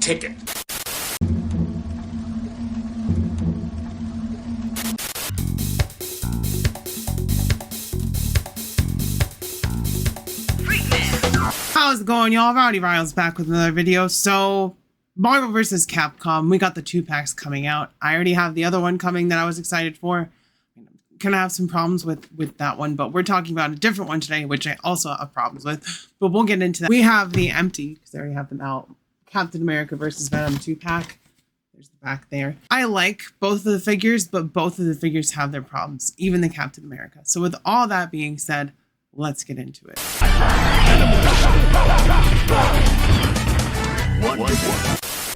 ticket. How's it going, y'all? Rowdy Riles back with another video. So, Marvel vs. Capcom, we got the 2-packs coming out. I already have the other one coming that I was excited for. I'm gonna have some problems with that one, but we're talking about a different one today, which I also have problems with, but we'll get into that. We have the empty, because I already have them out, Captain America vs. Venom 2-pack. There's the back there. I like both of the figures, but both of the figures have their problems, even the Captain America. So with all that being said, let's get into it.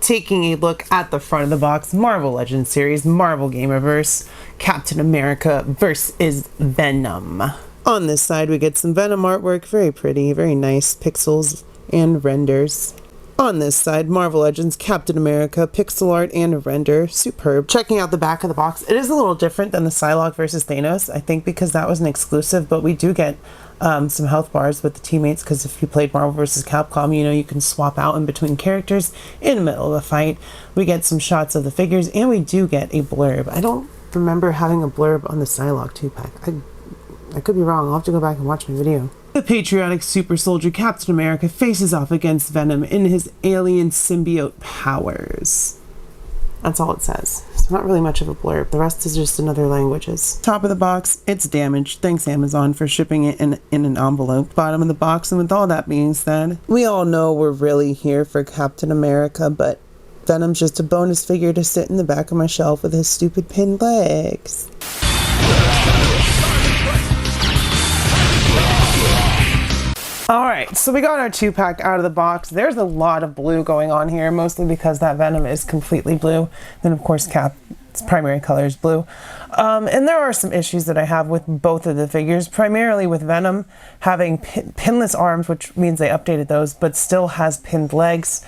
Taking a look at the front of the box, Marvel Legends series, Marvel Gamerverse, Captain America versus Venom. On this side, we get some Venom artwork, very pretty, very nice pixels and renders. On this side, Marvel Legends, Captain America, pixel art and render, superb. Checking out the back of the box, it is a little different than the Psylocke versus Thanos, I think because that was an exclusive, but we do get some health bars with the teammates, because if you played Marvel vs. Capcom, you know you can swap out in between characters in the middle of a fight. We get some shots of the figures, and we do get a blurb. I don't remember having a blurb on the Psylocke 2-pack. I could be wrong. I'll have to go back and watch my video. The patriotic super soldier Captain America faces off against Venom in his alien symbiote powers. That's all it says. It's not really much of a blurb. The rest is just in other languages. Top of the box, it's damaged. Thanks Amazon for shipping it in an envelope. Bottom of the box, and with all that being said, we all know we're really here for Captain America, but Venom's just a bonus figure to sit in the back of my shelf with his stupid pinned legs. Alright, so we got our 2-pack out of the box. There's a lot of blue going on here, mostly because that Venom is completely blue. Then of course Cap's primary color is blue. And there are some issues that I have with both of the figures, primarily with Venom having pinless arms, which means they updated those, but still has pinned legs.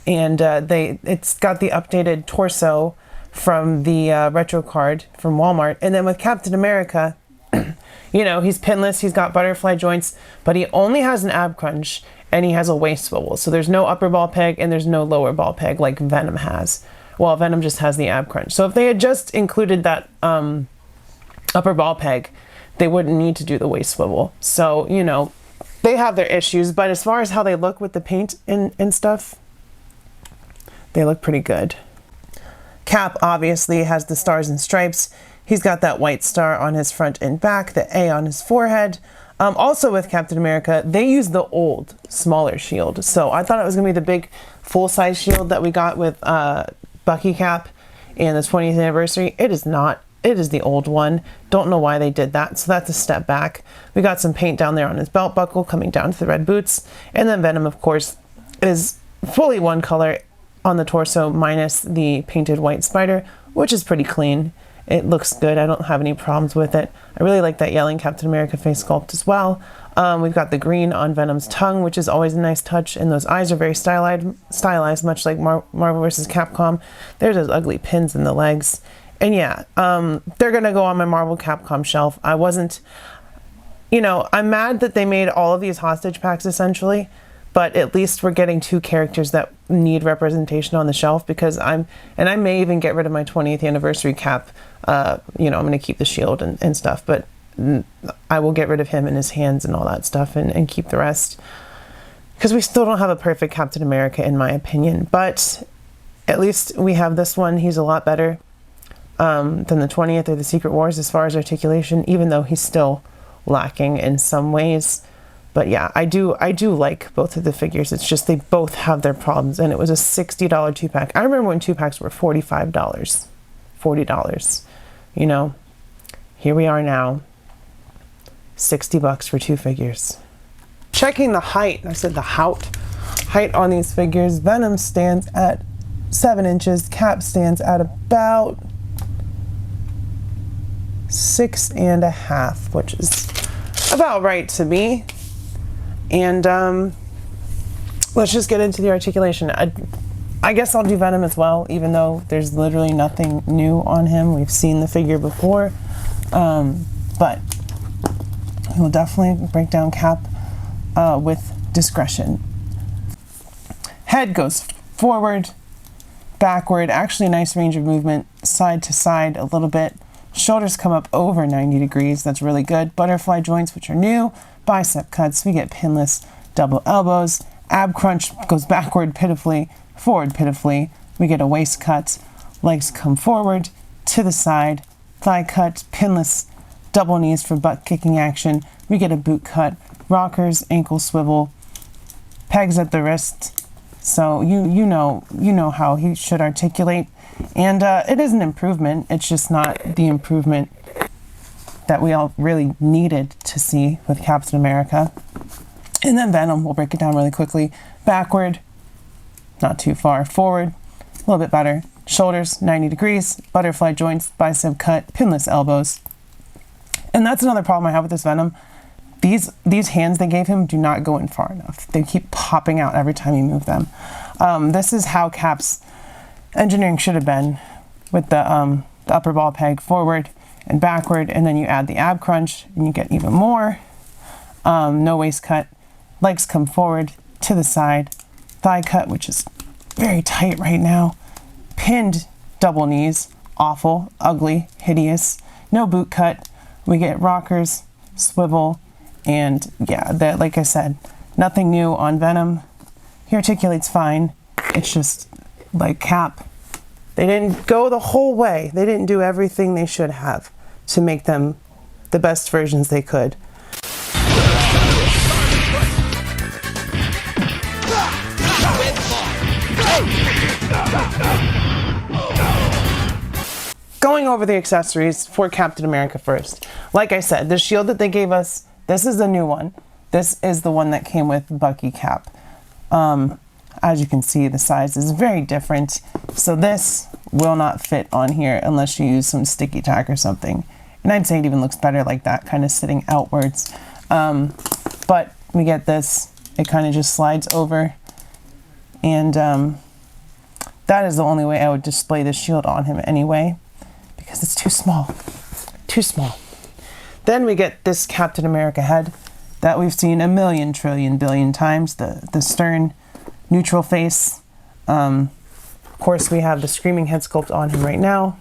And it's got the updated torso from the retro card from Walmart. And then with Captain America, you know, he's pinless, he's got butterfly joints, but he only has an ab crunch and he has a waist swivel. So there's no upper ball peg and there's no lower ball peg like Venom has. Well, Venom just has the ab crunch. So if they had just included that upper ball peg, they wouldn't need to do the waist swivel. So, you know, they have their issues, but as far as how they look with the paint and stuff, they look pretty good. Cap obviously has the stars and stripes. He's got that white star on his front and back, the A on his forehead. Also with Captain America, they use the old, smaller shield. So I thought it was going to be the big full-size shield that we got with Bucky Cap in the 20th anniversary. It is not. It is the old one. Don't know why they did that. So that's a step back. We got some paint down there on his belt buckle coming down to the red boots. And then Venom, of course, is fully one color on the torso minus the painted white spider, which is pretty clean. It looks good. I don't have any problems with it. I really like that yelling Captain America face sculpt as well. We've got the green on Venom's tongue, which is always a nice touch, and those eyes are very stylized, much like Marvel vs. Capcom. There's those ugly pins in the legs. And yeah, they're going to go on my Marvel Capcom shelf. I wasn't, you know, I'm mad that they made all of these hostage packs essentially, but at least we're getting 2 characters that need representation on the shelf, because I may even get rid of my 20th anniversary Cap. You know, I'm going to keep the shield and stuff, but I will get rid of him and his hands and all that stuff and keep the rest, because we still don't have a perfect Captain America in my opinion. But at least we have this one. He's a lot better than the 20th or the Secret Wars as far as articulation, even though he's still lacking in some ways. But yeah, I do like both of the figures. It's just they both have their problems, and it was a $60 2-pack. I remember when 2-packs were $45, $40. You know, here we are now, $60 for 2 figures. Checking the height, I said the height on these figures. Venom stands at 7 inches. Cap stands at about 6.5, which is about right to me. And let's just get into the articulation. I guess I'll do Venom as well, even though there's literally nothing new on him. We've seen the figure before, but we'll definitely break down Cap with discretion. Head goes forward, backward, actually a nice range of movement, side to side a little bit. Shoulders come up over 90 degrees, that's really good. Butterfly joints, which are new. Bicep cuts, we get pinless double elbows. Ab crunch goes backward pitifully, forward pitifully. We get a waist cut, legs come forward, to the side. Thigh cut, pinless double knees for butt kicking action. We get a boot cut, rockers, ankle swivel, pegs at the wrist. So you know how he should articulate. And it is an improvement. It's just not the improvement that we all really needed to see with Captain America. And then Venom, we'll break it down really quickly. Backward, not too far. Forward, a little bit better. Shoulders, 90 degrees. Butterfly joints, bicep cut, pinless elbows. And that's another problem I have with this Venom. These hands they gave him do not go in far enough. They keep popping out every time you move them. This is how Cap's engineering should have been, with the upper ball peg forward and backward, and then you add the ab crunch and you get even more. No waist cut, legs come forward, to the side, thigh cut, which is very tight right now, pinned double knees, awful, ugly, hideous, no boot cut, we get rockers, swivel, and yeah, that, like I said, nothing new on Venom. He articulates fine. It's just like Cap. They didn't go the whole way. They didn't do everything they should have to make them the best versions they could. Going over the accessories for Captain America first. Like I said, the shield that they gave us, this is the new one. This is the one that came with Bucky Cap. As you can see, the size is very different. So this will not fit on here unless you use some sticky tack or something. And I'd say it even looks better like that, kind of sitting outwards. But we get this, it kind of just slides over. And that is the only way I would display the shield on him anyway, because it's too small, too small. Then we get this Captain America head that we've seen a million, trillion, billion times, the stern, neutral face. Of course, we have the screaming head sculpt on him right now,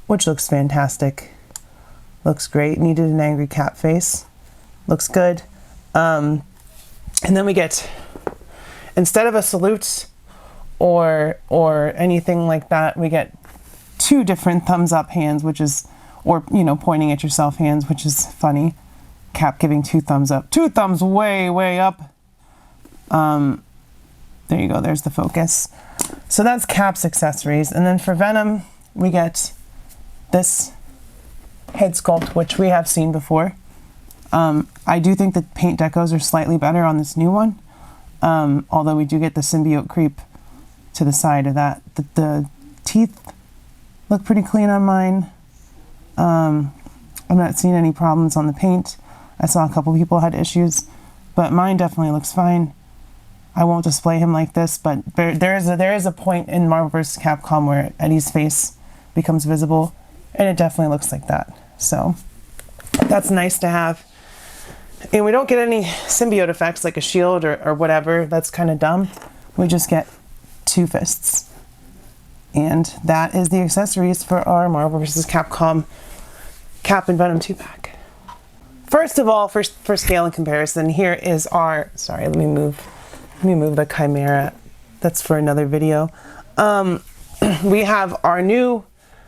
which looks fantastic. Looks great. Needed an angry cat face. Looks good. And then we get, instead of a salute or anything like that, we get two different thumbs up hands, which is, or, you know, pointing at yourself hands, which is funny. Cap giving two thumbs up. Two thumbs way, way up. There you go. There's the focus. So that's Cap's accessories. And then for Venom, we get this head sculpt, which we have seen before. I do think the paint decos are slightly better on this new one. Although we do get the symbiote creep to the side of that. The teeth look pretty clean on mine. I'm not seeing any problems on the paint. I saw a couple people had issues, but mine definitely looks fine. I won't display him like this, but there is a point in Marvel vs. Capcom where Eddie's face becomes visible, and it definitely looks like that. So that's nice to have. And we don't get any symbiote effects like a shield or whatever. That's kind of dumb. We just get two fists. And that is the accessories for our Marvel vs. Capcom Cap and Venom 2-pack. First of all, for scale and comparison, here is our, sorry, let me move the Chimera. That's for another video. We have our new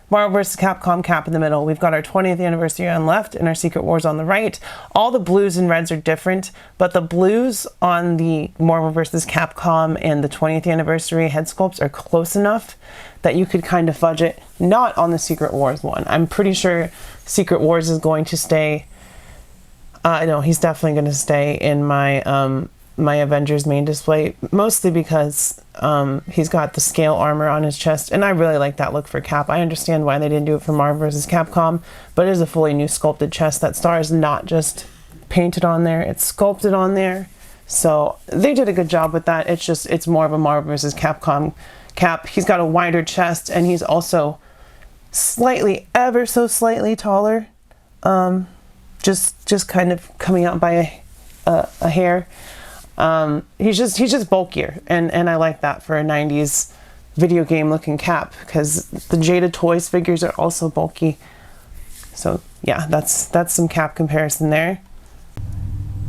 Marvel vs. Capcom Cap in the middle. We've got our 20th anniversary on the left and our Secret Wars on the right. All the blues and reds are different, but the blues on the Marvel vs. Capcom and the 20th anniversary head sculpts are close enough that you could kind of fudge it. Not on the Secret Wars one. I'm pretty sure Secret Wars is going to stay. No, he's definitely going to stay in my my Avengers main display, mostly because he's got the scale armor on his chest, and I really like that look for Cap. I understand why they didn't do it for Marvel vs. Capcom, but it is a fully new sculpted chest. That star is not just painted on there, it's sculpted on there. So they did a good job with that. It's more of a Marvel vs. Capcom Cap. He's got a wider chest, and he's also slightly, ever so slightly taller. Just kind of coming out by a hair. He's just bulkier, and I like that for a 90s video game looking cap, because the Jada Toys figures are also bulky. So yeah, that's some cap comparison there.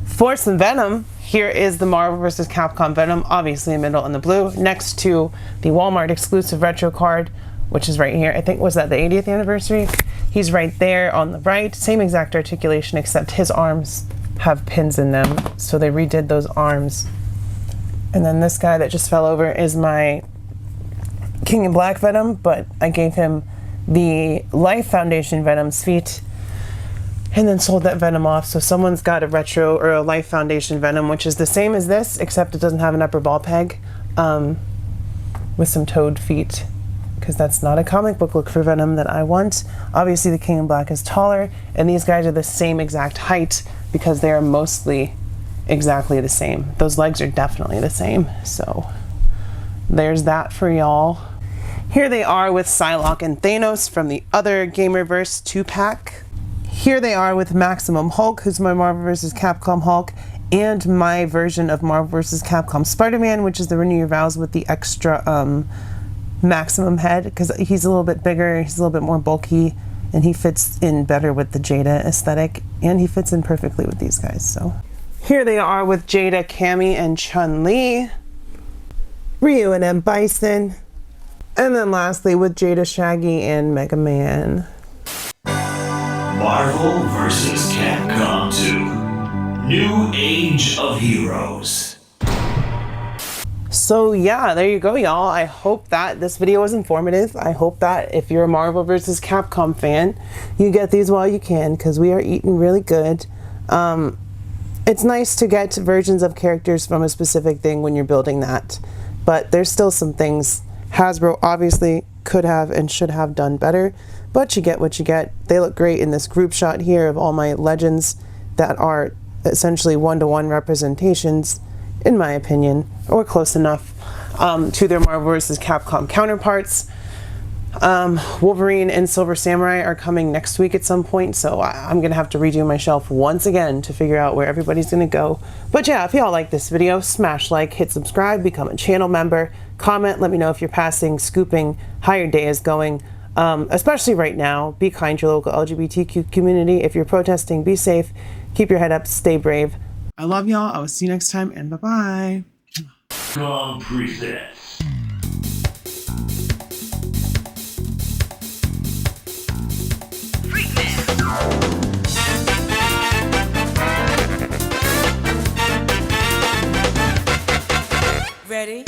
For some Venom, here is the Marvel vs. Capcom Venom, obviously in middle in the blue, next to the Walmart exclusive retro card, which is right here. I think, was that the 80th anniversary? He's right there on the right. Same exact articulation, except his arms have pins in them, so they redid those arms. And then this guy that just fell over is my King in Black Venom, but I gave him the Life Foundation Venom's feet and then sold that Venom off. So someone's got a retro or a Life Foundation Venom, which is the same as this, except it doesn't have an upper ball peg, with some toad feet, because that's not a comic book look for Venom that I want. Obviously the King in Black is taller, and these guys are the same exact height because they are mostly exactly the same. Those legs are definitely the same. So there's that for y'all. Here they are with Psylocke and Thanos from the other Gamerverse 2-pack. Here they are with Maximum Hulk, who's my Marvel vs. Capcom Hulk, and my version of Marvel vs. Capcom Spider-Man, which is the Renew Your Vows with the extra Maximum head, because he's a little bit bigger, he's a little bit more bulky, and he fits in better with the Jada aesthetic, and he fits in perfectly with these guys. So here they are with Jada, Cammy, and Chun-Li, Ryu and M. Bison, and then lastly with Jada, Shaggy, and Mega Man. Marvel vs. Capcom 2 New Age of Heroes. So yeah, there you go, y'all. I hope that this video was informative. I hope that if you're a Marvel vs. Capcom fan, you get these while you can, because we are eating really good. It's nice to get versions of characters from a specific thing when you're building that, but there's still some things Hasbro obviously could have and should have done better, but you get what you get. They look great in this group shot here of all my legends that are essentially one-to-one representations, in my opinion, or close enough to their Marvel vs. Capcom counterparts. Wolverine and Silver Samurai are coming next week at some point, so I'm gonna have to redo my shelf once again to figure out where everybody's gonna go. But yeah, if y'all like this video, smash like, hit subscribe, become a channel member, comment, let me know if you're passing, scooping, how your day is going. Especially right now, be kind to your local LGBTQ community. If you're protesting, be safe, keep your head up, stay brave. I love y'all. I will see you next time, and bye-bye. Presents. Ready?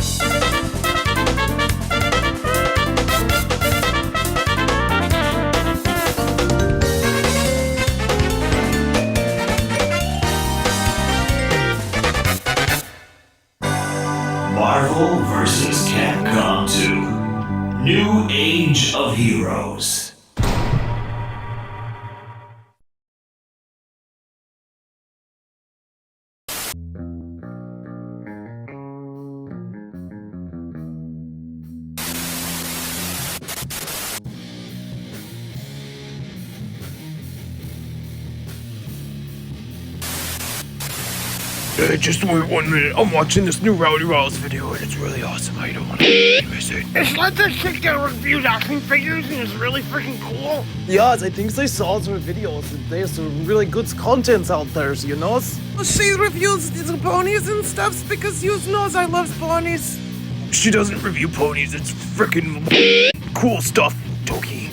Marvel vs. Capcom 2 New Age of Heroes. Just wait 1 minute. I'm watching this new Rowdy Rouse video and it's really awesome. I don't want to miss it. It's like this chick that reviews action figures and it's really freaking cool. Yes, I think they saw some videos and there's some really good contents out there, you know? She reviews the ponies and stuff because you knows I love ponies. She doesn't review ponies. It's freaking cool stuff, Toki.